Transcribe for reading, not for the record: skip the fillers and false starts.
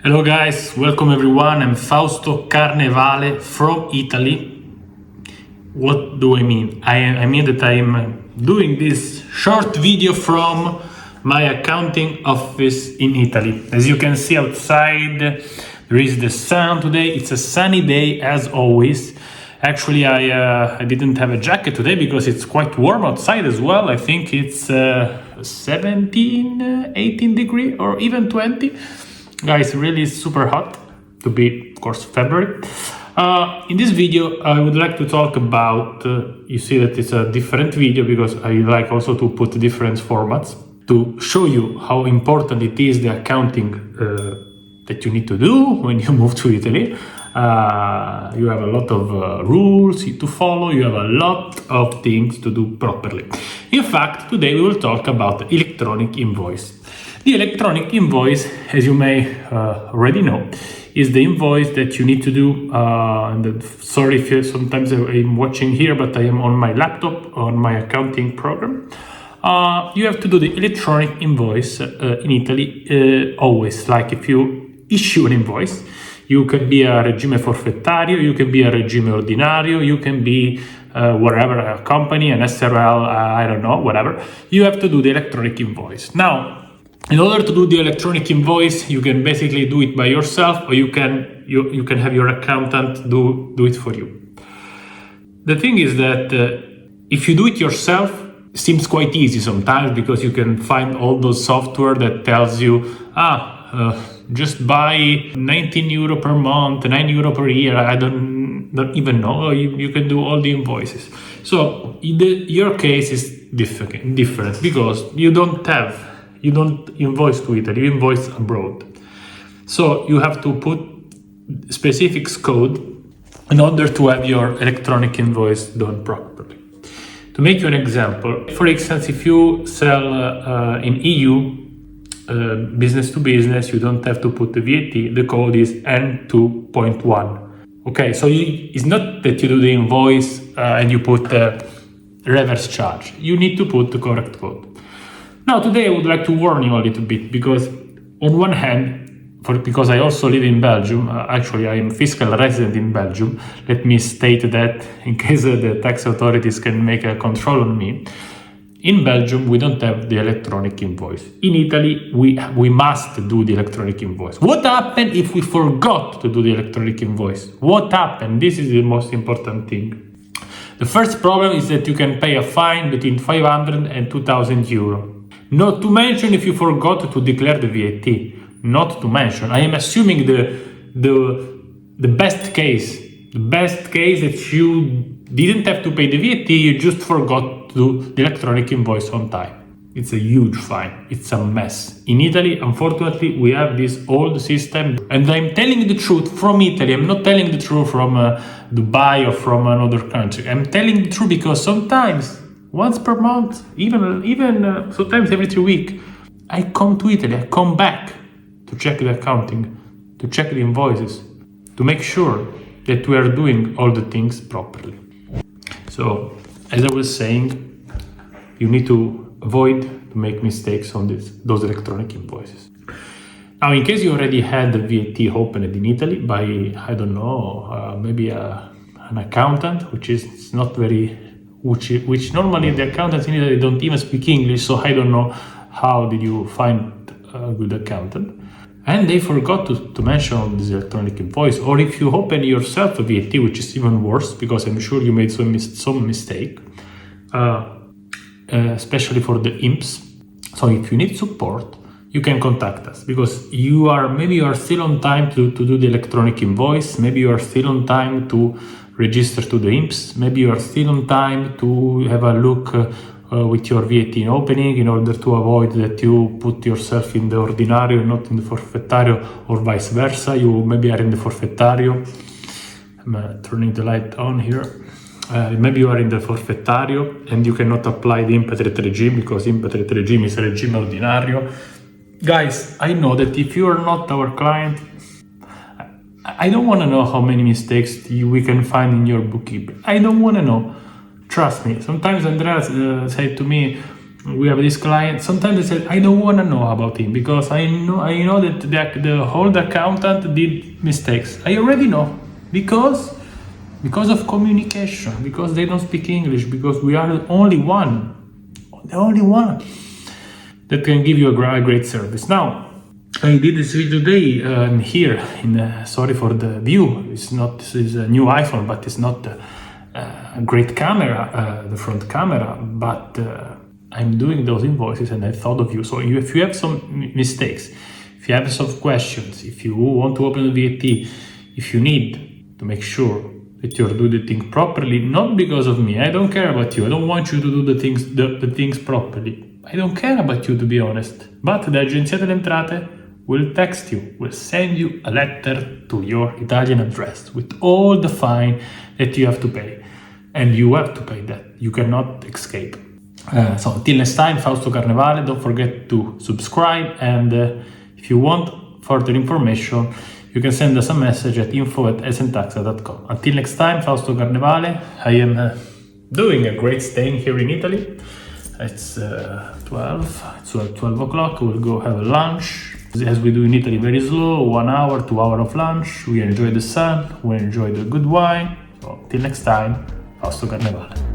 Hello guys, welcome everyone. I'm Fausto Carnevale from Italy. What do I mean? I mean that I am doing this short video from my accounting office in Italy. As you can see outside, there is the sun today. It's a sunny day as always. Actually, I didn't have a jacket today because it's quite warm outside as well. I think it's 17, 18 degree or even 20. Guys, really super hot to be, of course, February. In this video, I would like to talk about, you see that it's a different video because I like also to put different formats to show you how important it is, the accounting that you need to do when you move to Italy. You have a lot of rules to follow, you have a lot of things to do properly. In fact, today we will talk about electronic invoice. The electronic invoice, as you may already know, is the invoice that you need to do. Sorry if sometimes I'm watching here, but I am on my laptop on my accounting program. You have to do the electronic invoice in Italy always. Like if you issue an invoice, you can be a regime forfettario, you can be a regime ordinario, you can be whatever, a company, an SRL, I don't know, whatever. You have to do the electronic invoice. Now, in order to do the electronic invoice, you can basically do it by yourself, or you can have your accountant do it for you. The thing is that if you do it yourself, it seems quite easy sometimes because you can find all those software that tells you, just buy 19 euro per month, 9 euro per year. I don't even know. You can do all the invoices. So your case is different because you don't invoice to Italy, you invoice abroad. So you have to put specific code in order to have your electronic invoice done properly. To make you an example, for instance, if you sell in EU, business to business, you don't have to put the VAT, the code is N2.1. Okay, so it's not that you do the invoice and you put reverse charge. You need to put the correct code. Now, today I would like to warn you a little bit because on one hand, because I also live in Belgium, actually I am fiscal resident in Belgium, let me state that in case the tax authorities can make a control on me. In Belgium, we don't have the electronic invoice. In Italy, we must do the electronic invoice. What happened if we forgot to do the electronic invoice? What happened? This is the most important thing. The first problem is that you can pay a fine between 500 and 2,000 euro. Not to mention if you forgot to declare the VAT. Not to mention. I am assuming the best case. The best case that you didn't have to pay the VAT, you just forgot to do the electronic invoice on time. It's a huge fine. It's a mess. In Italy, unfortunately, we have this old system. And I'm telling the truth from Italy. I'm not telling the truth from Dubai or from another country. I'm telling the truth because sometimes, once per month, even sometimes every 3 weeks, I come to Italy. I come back to check the accounting, to check the invoices, to make sure that we are doing all the things properly. So, as I was saying, you need to avoid to make mistakes on those electronic invoices. Now, in case you already had the VAT opened in Italy by, I don't know, maybe an accountant, which normally the accountants in Italy don't even speak English, so I don't know how did you find a good accountant. And they forgot to mention this electronic invoice, or if you open yourself a VAT, which is even worse, because I'm sure you made some mistake, especially for the IMPs. So if you need support, you can contact us, because maybe you are still on time to do the electronic invoice, maybe you are still on time to register to the IMPs, maybe you are still on time to have a look with your VAT in opening in order to avoid that you put yourself in the ordinario, not in the forfettario, or vice versa. You maybe are in the forfettario. I'm turning the light on here. Maybe you are in the forfettario and you cannot apply the Forfait Regime because Forfait Regime is a regime ordinario. Guys, I know that if you are not our client, I don't want to know how many mistakes we can find in your bookkeeping. I don't want to know. Trust me. Sometimes Andrea said to me, We have this client. Sometimes they say, I don't want to know about him because I know that the whole accountant did mistakes. I already know because of communication, because they don't speak English, because we are the only one that can give you a great service. Now, I did this video today here. Sorry for the view. This is a new iPhone, but it's not a great camera, the front camera. But I'm doing those invoices, and I thought of you. So if you have some mistakes, if you have some questions, if you want to open a VAT, if you need to make sure that you're doing the thing properly, not because of me. I don't care about you. I don't want you to do the things properly. I don't care about you, to be honest. But the Agenzia delle Entrate will text you, will send you a letter to your Italian address with all the fine that you have to pay. And you have to pay that. You cannot escape. So until next time, Fausto Carnevale, don't forget to subscribe. And if you want further information, you can send us a message at info@ESENtaxa.com. Until next time, Fausto Carnevale. I am doing a great staying here in Italy. It's 12 o'clock. We'll go have a lunch. As we do in Italy, very slow, 1 hour, 2 hours of lunch. We enjoy the sun, we enjoy the good wine. So, till next time, Fausto Carnevale.